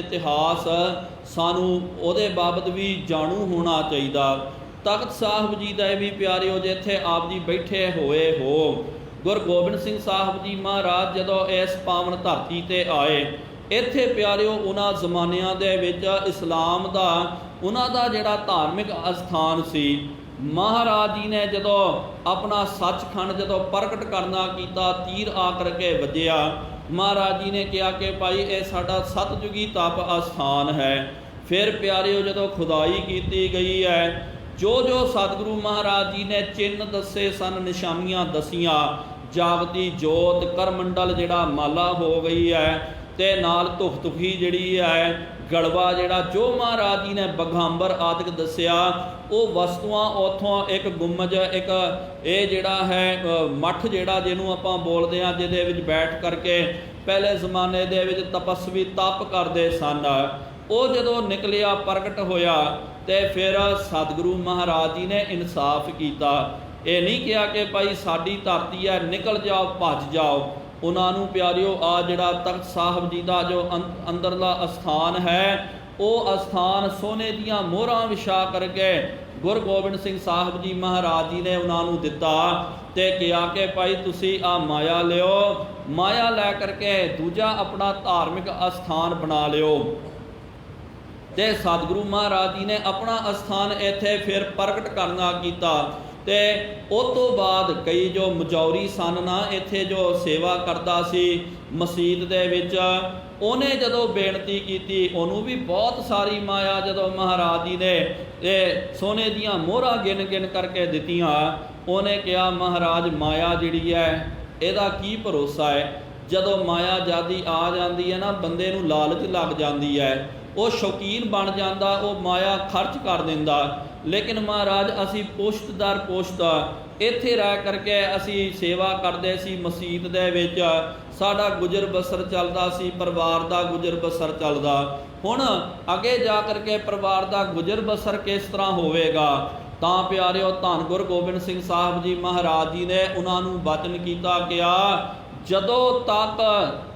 इतिहास सानू उहदे बाबत भी जाणू होना चाहिए। तख्त साहब जी का भी प्यारिओ जिथे आप जी बैठे हुए हो, गुरु गोबिंद सिंह साहब जी महाराज जदों इस पावन धरती ते आए, इत्थे प्यारिओ उन्हां जमानिਆਂ ਦੇ ਵਿੱਚ इस्लाम का उन्हां दा जिहड़ा धार्मिक अस्थान सी, महाराज जी ने जदों अपना सचखंड जदों प्रगट करना कीता, तीर आ करके वजया, महाराज जी ने कहा कि भाई ये साडा सतयुगी तप अस्थान है। फिर प्यारिओ जदों खुदाई की गई है, जो जो सतगुरु महाराज जी ने चिन्ह दसे सन, निशानियां दसियां, जागती जोत करमंडल जिहड़ा माला हो गई है, ते नाल धुख धुखी जिहड़ी है, गड़वा जिहड़ा जो महाराज जी ने बघांबर आदि दसिया, वो वस्तुआं उत्थों एक गुंबज, एक ये जिहड़ा है मठ जिहड़ा जिहनूं आपां बोलदे हां, जिहदे विच बैठ करके पहले जमाने दे विच तपस्वी तप करदे सन, वो जदों निकलिया प्रगट होया ते फिर सतगुरु महाराज जी ने इंसाफ किया। ये नहीं कहा कि भाई साडी धरती है निकल जाओ भज जाओ। उन्होंने प्यारिओ आ जिहड़ा तख्त साहब जी का जो अंदरला अस्थान है, वो अस्थान सोने दियां मोहरां विछा करके गुरु गोबिंद सिंह साहब जी महाराज जी ने उन्होंने दिता ते कहा कि भाई तुसी आ माया लियो, माया लै करके दूजा अपना धार्मिक अस्थान बना लियो। ते सतगुरु महाराज जी ने अपना अस्थान इत्थे फिर प्रगट करना कीता। ते उस तो बाद कई जो मजौरी सन ना इत्थे जो सेवा करता सी मसीत दे विच, उहने जदों बेनती की, उहनूं भी बहुत सारी माया जदों महाराज जी ने सोने दियां मोहरां गिन गिन करके दित्तियां, उहने कहा महाराज माया जिहड़ी है इहदा की भरोसा है। जदों माया जादी आ जाती है ना, बंदे नूं लालच लग जाती है, वो शौकीन बन जाता, वो माया खर्च कर दिंदा। लेकिन महाराज असी पुश्त दर पुश्त इत्थे रह करके असी सेवा करते सी मसीत दे विच, साडा गुजर बसर चलदा सी, परिवार दा गुजर बसर चलदा। हुण अगे जा करके परिवार दा गुजर बसर किस तरह होवेगा? तां प्यारिओ धन गुरु गोबिंद सिंह साहब जी महाराज जी ने उन्होंने वचन किया कि जदों तक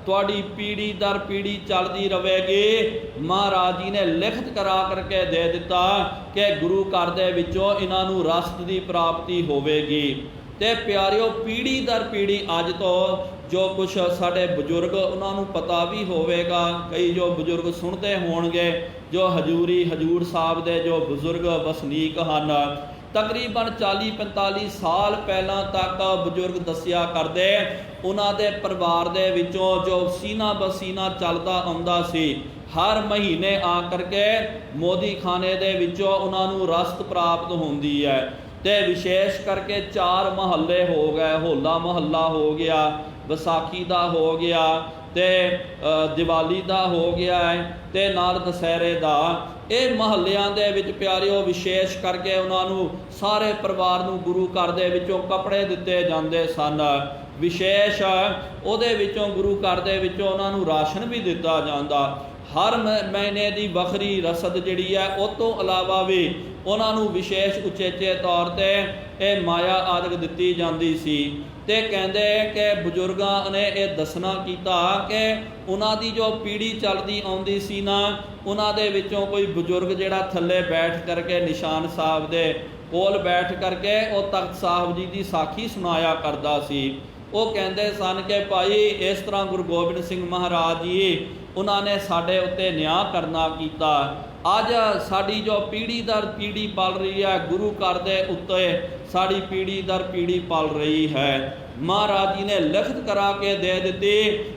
तुहाडी पीढ़ी दर पीढ़ी चलती रहेगी, महाराज जी ने लिखत करा करके दे दिता कि गुरु घर दे विचों इन्हां नूं रसद की प्राप्ति होवेगी। ते प्यारिओ पीढ़ी दर पीढ़ी अज तो जो कुछ साडे बजुर्ग उन्होंने पता भी होवेगा, कई जो बजुर्ग सुनते होणगे, जो हजूरी हजूर साहब दे जो बुजुर्ग वसनीक हन, तकरीबन 40-45 साल पहला तक बजुर्ग दसिया करते, उन्होंने परिवार दे विचों जो सीना बसीना चलता आउंदा सी, हर महीने आ करके मोदी खाने दे विचों उन्होंने रसद प्राप्त होंदी है। ते विशेष करके 4 महल्ले हो गए, होला महल्ला हो गया, विसाखी दा हो गया, ते दिवाली दा हो गया है, ते नाल दशहरे दा। ये महल्लियां दे विच प्यारिओ विशेष करके उन्होंने सारे परिवार नूं गुरु घर दे विचों कपड़े दिते जांदे सन, विशेष उहदे विचों गुरु घर दे विचों उन्होंने राशन भी दिता जांदा। हर महीने की वखरी रसद जिहड़ी है, उस तो इलावा भी उन्होंने विशेष उचेचे तौर पर यह माया आदि दिती जाती सी। ते कहते कि बजुर्गों ने यह दसना किया कि उन्हों की जो पीढ़ी चलती आउंदी सी ना, उन्हों दे विचों कोई बजुर्ग जिहड़ा थल्ले बैठ करके निशान साहब दे कोल बैठ करके वो तख्त साहब जी की साखी सुनाया करता सी। वो कहते सन कि भाई इस तरह गुरु गोबिंद सिंह महाराज जी उन्होंने साडे उत्ते न्याय करना कीता। अज साडी जो पीढ़ी दर पीढ़ी पल रही है, गुरु घर दे उत्ते साड़ी पीढ़ी दर पीढ़ी पल रही है। महाराज जी ने लिखत करा के दे दी,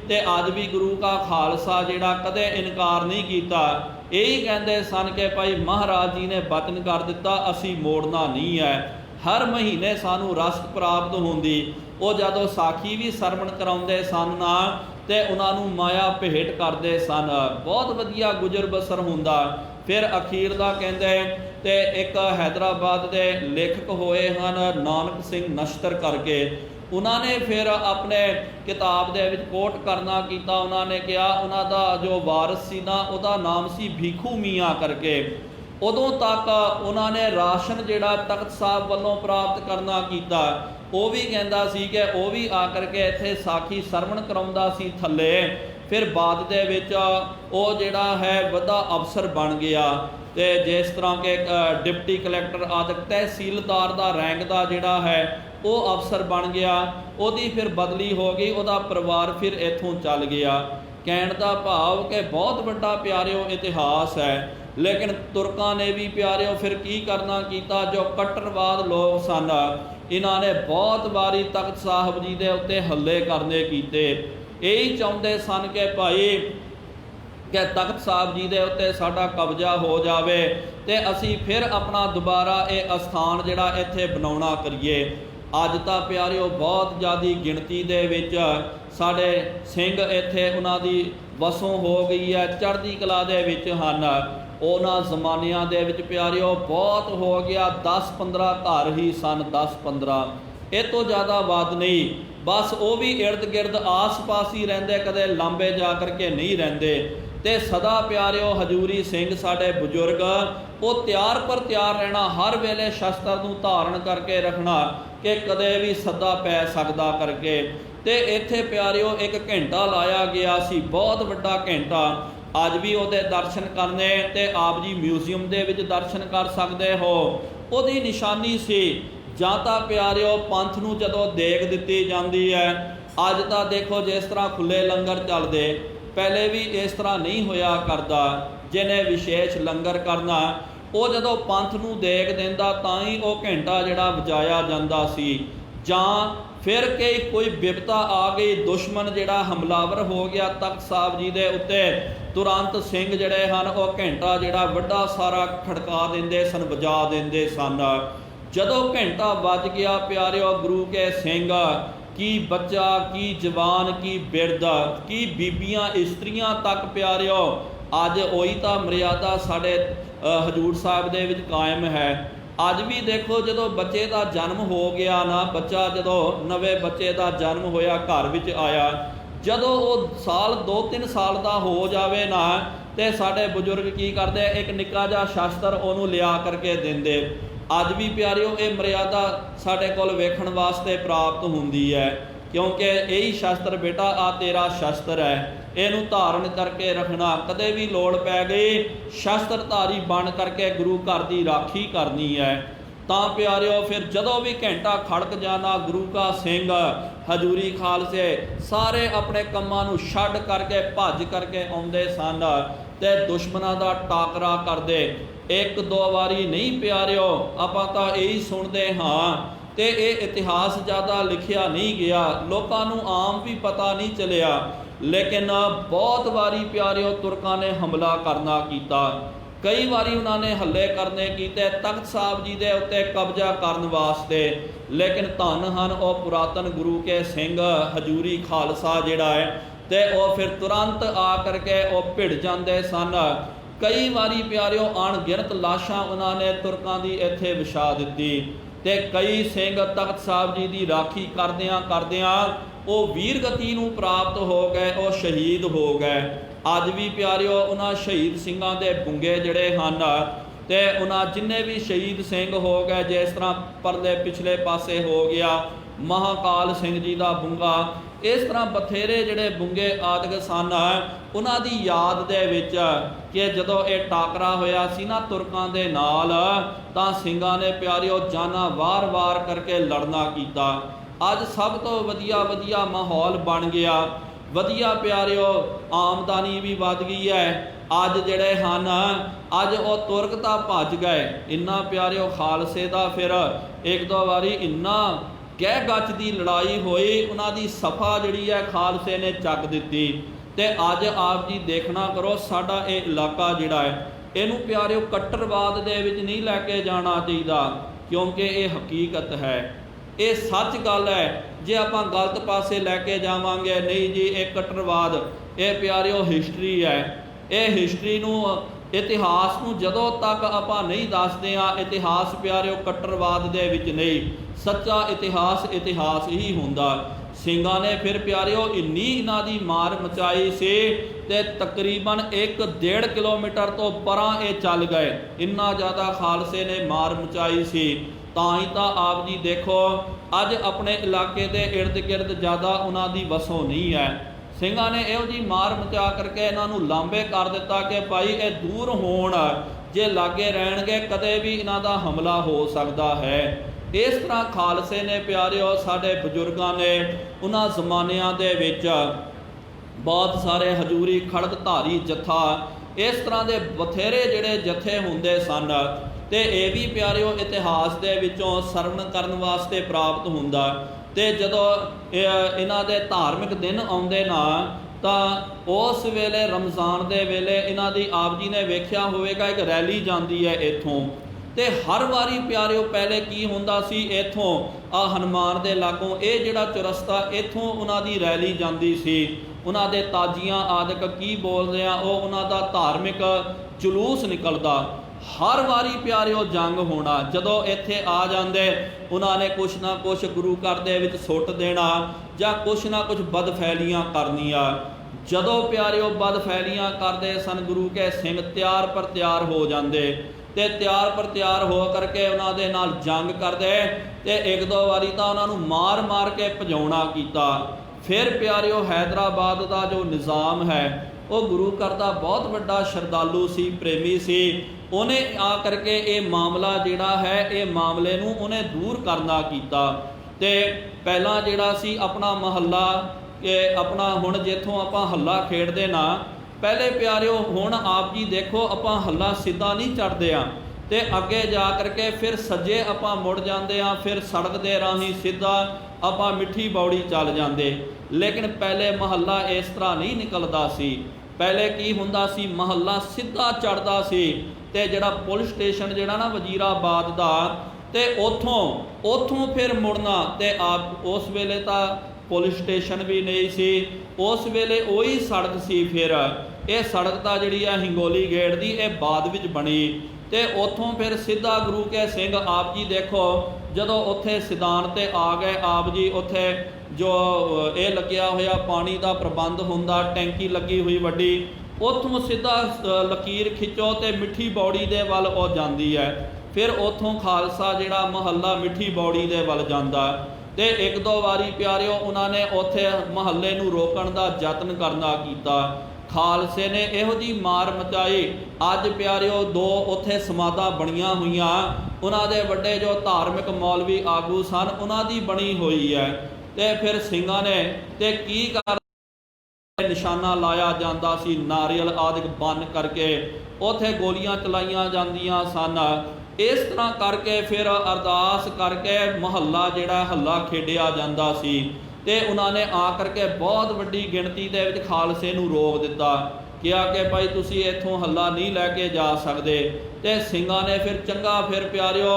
ते अज भी गुरु का खालसा जिहड़ा कदे इनकार नहीं किया। यही कहते सन कि भाई महाराज जी ने वचन कर दिता, असी मोड़ना नहीं है। हर महीने सानू रसद प्राप्त होंदी। वो जदों साखी भी सरवण कराउंदे सन ना, ते उन्होंने माया भेंट करते सन, बहुत वधिया गुजर बसर हुंदा। फिर अखीर दा कहंदे ते एक हैदराबाद के लेखक होए हन नानक सिंह नश्तर करके, उन्होंने फिर अपने किताब दे विच कोट करना किया। उन्होंने कहा उन्हों दा जो वारिस सी ना, उहदा नाम सी भीखू मियाँ करके। उदों तक उन्होंने राशन जिहड़ा तख्त साहब वालों प्राप्त करना किया। वो भी कहता सी कि वो भी आकर के इत्थे साखी सरवण कराउंदा सी थल्ले। फिर बाद दे विच वो जिहड़ा है वड्डा अफसर बन गया। तो जिस तरह के डिप्टी कलैक्टर आदि तहसीलदार का रैंक का जिहड़ा है वो अफसर बन गया, उहदी फिर बदली हो गई, उहदा परिवार फिर इत्थों चल गया। कहण दा भाव कि बहुत वड्डा प्यारिओ इतिहास है। लेकिन तुर्कां ने भी प्यारिओ फिर की करना कीता, जो कट्टरवाद लोग सन इन्हां ने बहुत बारी तख्त साहब जी दे उत्ते हल्ले करने कीते। यही चाहुंदे सन कि भाई कि तख्त साहब जी दे उत्ते साडा कब्जा हो जावे ते असी फिर अपना दोबारा ये अस्थान जिहड़ा इत्थे बनाउणा करिए। अज तां प्यारिओ बहुत ज़्यादा गिणती दे विच साडे सिंह इत्थे उन्हां दी वसों हो गई है, चढ़दी कला दे विच हन। उन्हां जमानिਆਂ ਦੇ ਵਿੱਚ प्यारिओ बहुत हो गया, 10-15 घर ही सन, 10-15 ਇਹ ਤੋਂ ज़्यादा ਵੱਧ नहीं। बस वो भी इर्द गिर्द आस पास ही रहिंदे, कदे लांबे जा करके नहीं रहिंदे। ते सदा प्यारिओ हजूरी सिंह साडे बजुर्ग वो त्यार पर त्यार रहना, हर वेले शस्त्र नूं धारण करके रखना कि कदे भी सदा पै सकदा करके। ते इत्थे प्यारिओ एक घंटा लाया गया सी, बहुत वड्डा घंटा। अज भी उहदे दर्शन करने ते आप जी म्यूजियम दे विच दर्शन कर सकते हो। उहदी निशानी सी जां तां प्यारिओ पंथ नूं जदों देग दित्ती जांदी है। अज तां देखो जिस तरह खुले लंगर चलदे, पहले भी इस तरह नहीं होया करदा। जिन्हें विशेष लंगर करना वो जदों पंथ नूं देग दिंदा तां ही वो घंटा जिहड़ा वजाया जांदा सी। जां फिर कई कोई विपता आ गई, दुश्मन जिहड़ा हमलावर हो गया तख्त साहब जी दे उत्ते, तुरंत सिंह जिहड़े हन वो घंटा जिहड़ा वड्डा सारा खड़का दिंदे सन, वजा दिंदे सन। जदों घंटा वज गया प्यारिओ, गुरु के सिंह की बच्चा, की जवान, की बिरद, की बीबियां, इस्त्रियां तक प्यारिओ अज उही तां मर्यादा साडे हजूर साहब दे विच कायम है। अज भी देखो जदों बच्चे का जन्म हो गया ना, बच्चा जदों नवे बच्चे का जन्म होया घर विच आया, जदों वो साल 2-3 साल का हो जावे ना, तो साडे बुजुर्ग की करदे, एक निक्का जिहा शास्त्र उहनूं लिया करके दिंदे। अज भी प्यारिओ ये मर्यादा साडे कोल वेखण वास्ते प्राप्त हुंदी है, क्योंकि यही शास्त्र बेटा आ तेरा शास्त्र है, इनू धारण करके रखना। कदे भी लोड़ पै गई शास्त्रधारी बन करके गुरु घर की राखी करनी है। तां प्यारिओ फिर जदों भी घंटा खड़क जाना, गुरु का सिंह हजूरी खालसे सारे अपने कम्मां नूं छड्ड करके भज करके आउंदे सन ते दुश्मनां दा टाकरा करदे। एक दो वारी नहीं प्यारिओ, आपां तां यही सुणदे हाँ ते ये इतिहास ज़्यादा लिखिया नहीं गया, लोकां नूं आम भी पता नहीं चलिया। लेकिन बहुत वारी प्यारिओ तुर्कां ने हमला करना कीता, कई बारी उन्होंने हल्ले करने कीते तख्त साहब जी के उत्ते कब्जा करने वास्ते। लेकिन धन हन वो पुरातन गुरु के सिंह हजूरी खालसा जिहड़ा है, तो वह फिर तुरंत आ करके वो भिड़ जाते सन। कई बारी प्यारिओ अणगिणत लाशां उन्होंने तुर्कां दी इत्थे विछा दित्ती, ते कई सिंह तख्त साहब जी की राखी करदियां करदियां वो वीरगति नूं प्राप्त हो गए, वो शहीद हो गए। अज भी प्यारिओ उन्हां शहीद सिंघां दे बुंगे जिहड़े हन ते उन्हां जिन्ने भी शहीद सिंह हो गए, जिस तरह परले पिछले पासे हो गया महाकाल सिंह जी का बुंगा, इस तरह बथेरे जिहड़े बुंगे आदि सन उन्हां दी याद दे विच कि जदों ये टाकरा होया सी ना तुर्कां दे नाल, तां सिंघां ने प्यारिओ जाना वार-वार करके लड़ना कीता। अज सब तो वधिया माहौल बन गया, वधिया प्यारिओ आमदनी भी वध गई है। अज जिहड़े हन अज वो तुर्क तां भज गए, इन्ना प्यारिओ खालसे दा फिर एक दो वारी इन्ना गह गच की लड़ाई हुई, उन्होंने सफ़ा जिहड़ी है खालसे ने चक दी। तो अज आप जी देखना करो साडा ये इलाका जिहड़ा है, इनू प्यारिओ कट्टरवाद दे विच नहीं लैके जाना चाहिए, क्योंकि ये हकीकत है, ये सच गल है। जे आपां गलत पासे लैके जावांगे, नहीं जी ये कट्टरवाद, ये प्यारिओ हिस्टरी है। ये हिस्टरी नू इतिहास नू जदों तक आपां नहीं दसदे आ, इतिहास प्यारिओ कट्टरवाद दे विच नहीं, सच्चा इतिहास इतिहास ही हुंदा। ਸਿੰਘਾਂ ने फिर प्यारिओ इन्नी इन्हां दी मार मचाई सी ते तकरीबन 1-1.5 किलोमीटर तो परां ये चल गए, इन्ना ज़्यादा खालसे ने मार मचाई सी। तां ही तां आप जी देखो अज अपने इलाके के इर्द गिर्द ज़्यादा उन्हां दी वसों नहीं है। ਸਿੰਘਾਂ ਨੇ ਇਹੋ ਜਿਹੀ ਮਾਰ ਮਚਾ ਕਰਕੇ ਇਹਨਾਂ ਨੂੰ ਲਾਂਬੇ ਕਰ ਦਿੱਤਾ ਕਿ ਭਾਈ ਇਹ ਦੂਰ ਹੋਣ, ਜੇ ਲਾਗੇ ਰਹਿਣਗੇ ਕਦੇ ਵੀ ਇਹਨਾਂ ਦਾ ਹਮਲਾ ਹੋ ਸਕਦਾ ਹੈ। ਇਸ ਤਰ੍ਹਾਂ ਖਾਲਸੇ ਨੇ ਪਿਆਰਿਓ, ਸਾਡੇ ਬਜ਼ੁਰਗਾਂ ਨੇ ਉਹਨਾਂ ਜ਼ਮਾਨਿਆਂ ਦੇ ਵਿੱਚ ਬਹੁਤ ਸਾਰੇ ਹਜ਼ੂਰੀ ਖੜਗਧਾਰੀ ਜੱਥਾ, ਇਸ ਤਰ੍ਹਾਂ ਦੇ ਬਥੇਰੇ ਜਿਹੜੇ ਜਥੇ ਹੁੰਦੇ ਸਨ। ਤੇ ਇਹ ਵੀ ਪਿਆਰਿਓ ਇਤਿਹਾਸ ਦੇ ਵਿੱਚੋਂ ਸਰਵਣ ਕਰਨ ਵਾਸਤੇ ਪ੍ਰਾਪਤ ਹੁੰਦਾ। ਤੇ ਜਦੋਂ ਇਹਨਾਂ ਦੇ ਧਾਰਮਿਕ ਦਿਨ ਆਉਂਦੇ ਨਾ, ਤਾਂ ਉਸ ਵੇਲੇ ਰਮਜ਼ਾਨ ਦੇ ਵੇਲੇ ਇਹਨਾਂ ਦੀ ਆਪ ਜੀ ਨੇ ਵੇਖਿਆ ਹੋਵੇਗਾ ਇੱਕ ਰੈਲੀ ਜਾਂਦੀ ਹੈ ਇੱਥੋਂ। ਤੇ ਹਰ ਵਾਰੀ ਪਿਆਰਿਓ ਪਹਿਲੇ ਕੀ ਹੁੰਦਾ ਸੀ, ਇੱਥੋਂ ਆ ਹਨੂੰਮਾਨ ਦੇ ਲਾਗੋਂ ਇਹ ਜਿਹੜਾ ਚੁਰਸਤਾ, ਇੱਥੋਂ ਉਹਨਾਂ ਦੀ ਰੈਲੀ ਜਾਂਦੀ ਸੀ। ਉਹਨਾਂ ਦੇ ਤਾਜੀਆਂ ਆਦਿਕ ਕੀ ਬੋਲਦੇ ਆ, ਉਹ ਉਹਨਾਂ ਦਾ ਧਾਰਮਿਕ ਜਲੂਸ ਨਿਕਲਦਾ। ਹਰ ਵਾਰੀ ਪਿਆਰਿਓ ਜੰਗ ਹੋਣਾ, ਜਦੋਂ ਇੱਥੇ ਆ ਜਾਂਦੇ ਉਹਨਾਂ ਨੇ ਕੁਛ ਨਾ ਕੁਛ ਗੁਰੂ ਘਰ ਦੇ ਵਿੱਚ ਸੁੱਟ ਦੇਣਾ ਜਾਂ ਕੁਛ ਨਾ ਕੁਛ ਬਦਫੈਲੀਆਂ ਕਰਨੀਆਂ। ਜਦੋਂ ਪਿਆਰਿਓ ਬਦਫੈਲੀਆਂ ਕਰਦੇ ਸਨ, ਗੁਰੂ ਕੇ ਸਿੰਘ ਤਿਆਰ ਪਰ ਤਿਆਰ ਹੋ ਜਾਂਦੇ ਤੇ ਤਿਆਰ ਪਰ ਤਿਆਰ ਹੋ ਕਰਕੇ ਉਹਨਾਂ ਦੇ ਨਾਲ ਜੰਗ ਕਰਦੇ। ਤੇ ਇੱਕ ਦੋ ਵਾਰੀ ਤਾਂ ਉਹਨਾਂ ਨੂੰ ਮਾਰ ਮਾਰ ਕੇ ਭਜਾਉਣਾ ਕੀਤਾ। ਫਿਰ ਪਿਆਰਿਓ ਹੈਦਰਾਬਾਦ ਦਾ ਜੋ ਨਿਜ਼ਾਮ ਹੈ, ਉਹ ਗੁਰੂ ਘਰ ਦਾ ਬਹੁਤ ਵੱਡਾ ਸ਼ਰਧਾਲੂ ਸੀ, ਪ੍ਰੇਮੀ ਸੀ। ਉਹਨੇ ਆ ਕਰਕੇ ਇਹ ਮਾਮਲਾ ਜਿਹੜਾ ਹੈ, ਇਹ ਮਾਮਲੇ ਨੂੰ ਉਹਨੇ ਦੂਰ ਕਰਨਾ ਕੀਤਾ। ਤੇ ਪਹਿਲਾਂ ਜਿਹੜਾ ਸੀ ਆਪਣਾ ਮਹੱਲਾ, ਇਹ ਆਪਣਾ ਹੁਣ ਜਿੱਥੋਂ ਆਪਾਂ ਹੱਲਾ ਖੇਡਦੇ ਨਾ, ਪਹਿਲੇ ਪਿਆਰਿਓ ਹੁਣ ਆਪ ਜੀ ਦੇਖੋ, ਆਪਾਂ ਹੱਲਾ ਸਿੱਧਾ ਨਹੀਂ ਚੜ੍ਹਦੇ ਆ ਤੇ ਅੱਗੇ ਜਾ ਕਰਕੇ ਫਿਰ ਸੱਜੇ ਆਪਾਂ ਮੁੜ ਜਾਂਦੇ ਆ, ਫਿਰ ਸੜਕ ਦੇ ਰਾਹੀਂ ਸਿੱਧਾ ਆਪਾਂ ਮਿੱਠੀ ਬੌੜੀ ਚੱਲ ਜਾਂਦੇ। ਲੇਕਿਨ ਪਹਿਲੇ ਮਹੱਲਾ ਇਸ ਤਰ੍ਹਾਂ ਨਹੀਂ ਨਿਕਲਦਾ ਸੀ। ਪਹਿਲੇ ਕੀ ਹੁੰਦਾ ਸੀ, ਮਹੱਲਾ ਸਿੱਧਾ ਚੜ੍ਹਦਾ ਸੀ ਤੇ ਜਿਹੜਾ ਪੁਲਿਸ ਸਟੇਸ਼ਨ ਜਿਹੜਾ ਨਾ ਵਜ਼ੀਰਾਬਾਦ ਦਾ, ਤੇ ਉੱਥੋਂ ਫਿਰ ਮੁੜਨਾ। ਤੇ ਆਪ ਉਸ ਵੇਲੇ ਤਾਂ ਪੁਲਿਸ ਸਟੇਸ਼ਨ ਵੀ ਨਹੀਂ ਸੀ, ਉਸ ਵੇਲੇ ਉਹੀ ਸੜਕ ਸੀ। ਫਿਰ ਇਹ ਸੜਕ ਤਾਂ ਜਿਹੜੀ ਆ ਹਿੰਗੋਲੀ ਗੇਟ ਦੀ, ਇਹ ਬਾਅਦ ਵਿੱਚ ਬਣੀ। ਤੇ ਉੱਥੋਂ ਫਿਰ ਸਿੱਧਾ ਗੁਰੂ ਕੇ ਸਿੰਘ ਆਪ ਜੀ ਦੇਖੋ, ਜਦੋਂ ਉੱਥੇ ਸਿਧਾਨ ਤੇ ਆ ਗਏ ਆਪ ਜੀ, ਉੱਥੇ ਜੋ ਇਹ ਲੱਗਿਆ ਹੋਇਆ ਪਾਣੀ ਦਾ ਪ੍ਰਬੰਧ ਹੁੰਦਾ, ਟੈਂਕੀ ਲੱਗੀ ਹੋਈ ਵੱਡੀ, ਉੱਥੋਂ ਸਿੱਧਾ ਲਕੀਰ ਖਿੱਚੋ ਤੇ ਮਿੱਠੀ ਬੌੜੀ ਦੇ ਵੱਲ ਉਹ ਜਾਂਦੀ ਹੈ। ਫਿਰ ਉੱਥੋਂ ਖਾਲਸਾ ਜਿਹੜਾ ਮਹੱਲਾ ਮਿੱਠੀ ਬੌੜੀ ਦੇ ਵੱਲ ਜਾਂਦਾ। ਤੇ ਇੱਕ ਦੋ ਵਾਰੀ ਪਿਆਰਿਓ ਉਹਨਾਂ ਨੇ ਉੱਥੇ ਮਹੱਲੇ ਨੂੰ ਰੋਕਣ ਦਾ ਯਤਨ ਕਰਨਾ ਕੀਤਾ। ਖਾਲਸੇ ਨੇ ਇਹੋ ਜਿਹੀ ਮਾਰ ਮਚਾਈ। ਅੱਜ ਪਿਆਰਿਓ ਦੋ ਉੱਥੇ ਸਮਾਧਾਂ ਬਣੀਆਂ ਹੋਈਆਂ, ਉਹਨਾਂ ਦੇ ਵੱਡੇ ਜੋ ਧਾਰਮਿਕ ਮੌਲਵੀ ਆਗੂ ਸਨ, ਉਹਨਾਂ ਦੀ ਬਣੀ ਹੋਈ ਹੈ। ਤੇ ਫਿਰ ਸਿੰਘਾਂ ਨੇ ਤੇ ਕੀ ਕਰ ਨਿਸ਼ਾਨਾ ਲਾਇਆ ਜਾਂਦਾ ਸੀ, ਨਾਰੀਅਲ ਆਦਿਕ ਬੰਨ ਕਰਕੇ ਉੱਥੇ ਗੋਲੀਆਂ ਚਲਾਈਆਂ ਜਾਂਦੀਆਂ ਸਨ। ਇਸ ਤਰ੍ਹਾਂ ਕਰਕੇ ਫਿਰ ਅਰਦਾਸ ਕਰਕੇ ਮਹੱਲਾ ਜਿਹੜਾ ਹੱਲਾ ਖੇਡਿਆ ਜਾਂਦਾ ਸੀ। ਤੇ ਉਹਨਾਂ ਨੇ ਆ ਕਰਕੇ ਬਹੁਤ ਵੱਡੀ ਗਿਣਤੀ ਦੇ ਵਿੱਚ ਖਾਲਸੇ ਨੂੰ ਰੋਕ ਦਿੱਤਾ, ਕਿਹਾ ਕਿ ਭਾਈ ਤੁਸੀਂ ਇੱਥੋਂ ਹੱਲਾ ਨਹੀਂ ਲੈ ਕੇ ਜਾ ਸਕਦੇ। ਤੇ ਸਿੰਘਾਂ ਨੇ ਫਿਰ ਚੰਗਾ ਫਿਰ ਪਿਆਰਿਓ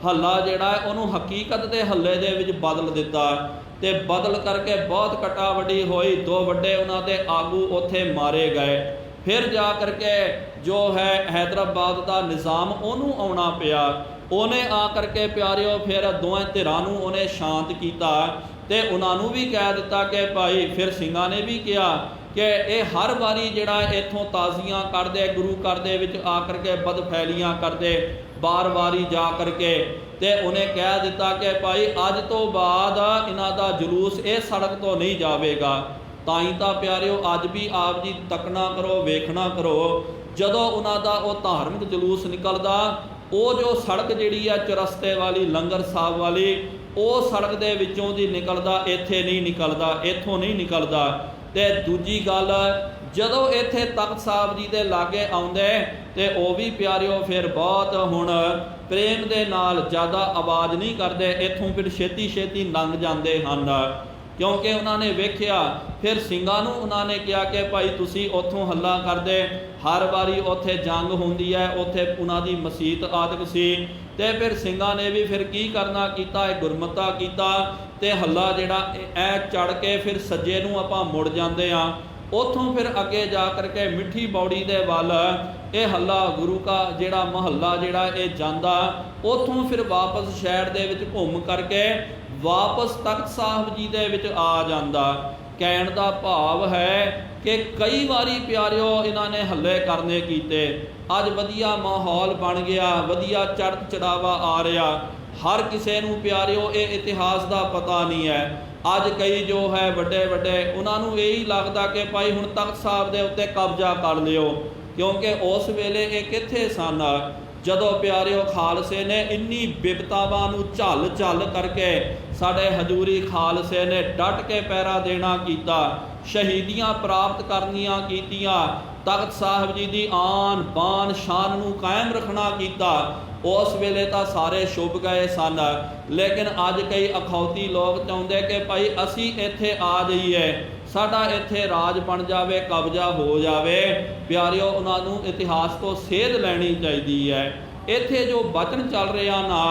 ਹੱਲਾ ਜਿਹੜਾ ਉਹਨੂੰ ਹਕੀਕਤ ਦੇ ਹੱਲੇ ਦੇ ਵਿੱਚ ਬਦਲ ਦਿੱਤਾ। ਤੇ ਬਦਲ ਕਰਕੇ ਬਹੁਤ ਕਟਾ ਵੱਡੀ ਹੋਈ, ਦੋ ਵੱਡੇ ਉਹਨਾਂ ਦੇ ਆਗੂ ਉੱਥੇ ਮਾਰੇ ਗਏ। ਫਿਰ ਜਾ ਕਰਕੇ ਜੋ ਹੈ ਹੈਦਰਾਬਾਦ ਦਾ ਨਿਜ਼ਾਮ ਉਹਨੂੰ ਆਉਣਾ ਪਿਆ। ਉਹਨੇ ਆ ਕਰਕੇ ਪਿਆਰਿਓ ਫਿਰ ਦੋਵੇਂ ਧਿਰਾਂ ਨੂੰ ਉਹਨੇ ਸ਼ਾਂਤ ਕੀਤਾ ਤੇ ਉਹਨਾਂ ਨੂੰ ਵੀ ਕਹਿ ਦਿੱਤਾ ਕਿ ਭਾਈ, ਫਿਰ ਸਿੰਘਾਂ ਨੇ ਵੀ ਕਿਹਾ ਕਿ ਇਹ ਹਰ ਵਾਰੀ ਜਿਹੜਾ ਇੱਥੋਂ ਤਾਜ਼ੀਆਂ ਕਰਦੇ, ਗੁਰੂ ਘਰ ਦੇ ਵਿੱਚ ਆ ਕਰਕੇ ਬਦਫੈਲੀਆਂ ਕਰਦੇ, ਵਾਰੀ ਜਾ ਕਰਕੇ। ਤੇ ਉਹਨੇ ਕਹਿ ਦਿੱਤਾ ਕਿ ਭਾਈ ਅੱਜ ਤੋਂ ਬਾਅਦ ਇਹਨਾਂ ਦਾ ਜਲੂਸ ਇਹ ਸੜਕ ਤੋਂ ਨਹੀਂ ਜਾਵੇਗਾ। ਤਾਂ ਹੀ ਤਾਂ ਪਿਆਰਿਓ ਅੱਜ ਵੀ ਆਪ ਜੀ ਤੱਕਣਾ ਕਰੋ, ਵੇਖਣਾ ਕਰੋ, ਜਦੋਂ ਉਹਨਾਂ ਦਾ ਉਹ ਧਾਰਮਿਕ ਜਲੂਸ ਨਿਕਲਦਾ, ਉਹ ਜੋ ਸੜਕ ਜਿਹੜੀ ਆ ਚੁਰਸਤੇ ਵਾਲੀ, ਲੰਗਰ ਸਾਹਿਬ ਵਾਲੀ, ਉਹ ਸੜਕ ਦੇ ਵਿੱਚੋਂ ਦੀ ਨਿਕਲਦਾ, ਇੱਥੇ ਨਹੀਂ ਨਿਕਲਦਾ, ਇੱਥੋਂ ਨਹੀਂ ਨਿਕਲਦਾ। ਤੇ ਦੂਜੀ ਗੱਲ, ਜਦੋਂ ਇੱਥੇ ਤਖਤ ਸਾਹਿਬ ਜੀ ਦੇ ਲਾਗੇ ਆਉਂਦੇ ਤੇ ਉਹ ਵੀ ਪਿਆਰਿਓ ਫਿਰ ਬਹੁਤ ਹੁਣ ਪ੍ਰੇਮ ਦੇ ਨਾਲ ਜ਼ਿਆਦਾ ਆਵਾਜ਼ ਨਹੀਂ ਕਰਦੇ, ਇੱਥੋਂ ਫਿਰ ਛੇਤੀ ਛੇਤੀ ਲੰਘ ਜਾਂਦੇ ਹਨ। ਕਿਉਂਕਿ ਉਹਨਾਂ ਨੇ ਵੇਖਿਆ। ਫਿਰ ਸਿੰਘਾਂ ਨੂੰ ਉਹਨਾਂ ਨੇ ਕਿਹਾ ਕਿ ਭਾਈ ਤੁਸੀਂ ਉੱਥੋਂ ਹੱਲਾ ਕਰਦੇ, ਹਰ ਵਾਰੀ ਉੱਥੇ ਜੰਗ ਹੁੰਦੀ ਹੈ, ਉੱਥੇ ਉਹਨਾਂ ਦੀ ਮਸੀਤ ਆਦਿਕ ਸੀ। ਤੇ ਫਿਰ ਸਿੰਘਾਂ ਨੇ ਵੀ ਫਿਰ ਕੀ ਕਰਨਾ ਕੀਤਾ, ਇਹ ਗੁਰਮਤਾ ਕੀਤਾ ਤੇ ਹੱਲਾ ਜਿਹੜਾ ਐ ਚੜ ਕੇ ਫਿਰ ਸੱਜੇ ਨੂੰ ਆਪਾਂ ਮੁੜ ਜਾਂਦੇ ਹਾਂ। ਉੱਥੋਂ ਫਿਰ ਅੱਗੇ ਜਾ ਕਰਕੇ ਮਿੱਠੀ ਬੌੜੀ ਦੇ ਵੱਲ ਇਹ ਹੱਲਾ ਗੁਰੂ ਕਾ ਜਿਹੜਾ ਮਹੱਲਾ ਜਿਹੜਾ ਇਹ ਜਾਂਦਾ। ਉੱਥੋਂ ਫਿਰ ਵਾਪਸ ਸ਼ਹਿਰ ਦੇ ਵਿੱਚ ਘੁੰਮ ਕਰਕੇ ਵਾਪਸ ਤਖਤ ਸਾਹਿਬ ਜੀ ਦੇ ਵਿੱਚ ਆ ਜਾਂਦਾ। ਕਹਿਣ ਦਾ ਭਾਵ ਹੈ ਕਿ ਕਈ ਵਾਰੀ ਪਿਆਰਿਓ ਇਹਨਾਂ ਨੇ ਹੱਲੇ ਕਰਨੇ ਕੀਤੇ। ਅੱਜ ਵਧੀਆ ਮਾਹੌਲ ਬਣ ਗਿਆ, ਵਧੀਆ ਚੜ੍ਹ ਚੜਾਵਾ ਆ ਰਿਹਾ। ਹਰ ਕਿਸੇ ਨੂੰ ਪਿਆਰਿਓ ਇਹ ਇਤਿਹਾਸ ਦਾ ਪਤਾ ਨਹੀਂ ਹੈ। ਅੱਜ ਕਈ ਜੋ ਹੈ ਵੱਡੇ ਵੱਡੇ ਉਹਨਾਂ ਨੂੰ ਇਹੀ ਲੱਗਦਾ ਕਿ ਭਾਈ ਹੁਣ ਤਖਤ ਸਾਹਿਬ ਦੇ ਉੱਤੇ ਕਬਜ਼ਾ ਕਰ ਲਿਓ, ਕਿਉਂਕਿ ਉਸ ਵੇਲੇ ਇਹ ਕਿੱਥੇ ਸਨ ਜਦੋਂ ਪਿਆਰਿਓ ਖਾਲਸੇ ਨੇ ਇੰਨੀ ਬਿਪਤਾਵਾਂ ਨੂੰ ਝੱਲ ਝੱਲ ਕਰਕੇ ਸਾਡੇ ਹਜ਼ੂਰੀ ਖਾਲਸੇ ਨੇ ਡਟ ਕੇ ਪਹਿਰਾ ਦੇਣਾ ਕੀਤਾ, ਸ਼ਹੀਦੀਆਂ ਪ੍ਰਾਪਤ ਕਰਨੀਆਂ ਕੀਤੀਆਂ, ਤਖਤ ਸਾਹਿਬ ਜੀ ਦੀ ਆਨ ਬਾਨ ਸ਼ਾਨ ਨੂੰ ਕਾਇਮ ਰੱਖਣਾ ਕੀਤਾ। ਉਸ ਵੇਲੇ ਤਾਂ ਸਾਰੇ ਛੁਪ ਗਏ ਸਨ, ਲੇਕਿਨ ਅੱਜ ਕਈ ਅਖੌਤੀ ਲੋਕ ਚਾਹੁੰਦੇ ਕਿ ਭਾਈ ਅਸੀਂ ਇੱਥੇ ਆ ਜਾਈਏ, ਸਾਡਾ ਇੱਥੇ ਰਾਜ ਬਣ ਜਾਵੇ, ਕਬਜ਼ਾ ਹੋ ਜਾਵੇ। ਪਿਆਰਿਓ ਉਹਨਾਂ ਨੂੰ ਇਤਿਹਾਸ ਤੋਂ ਸੇਧ ਲੈਣੀ ਚਾਹੀਦੀ ਹੈ। ਇੱਥੇ ਜੋ ਬਚਨ ਚੱਲ ਰਿਹਾ ਨਾ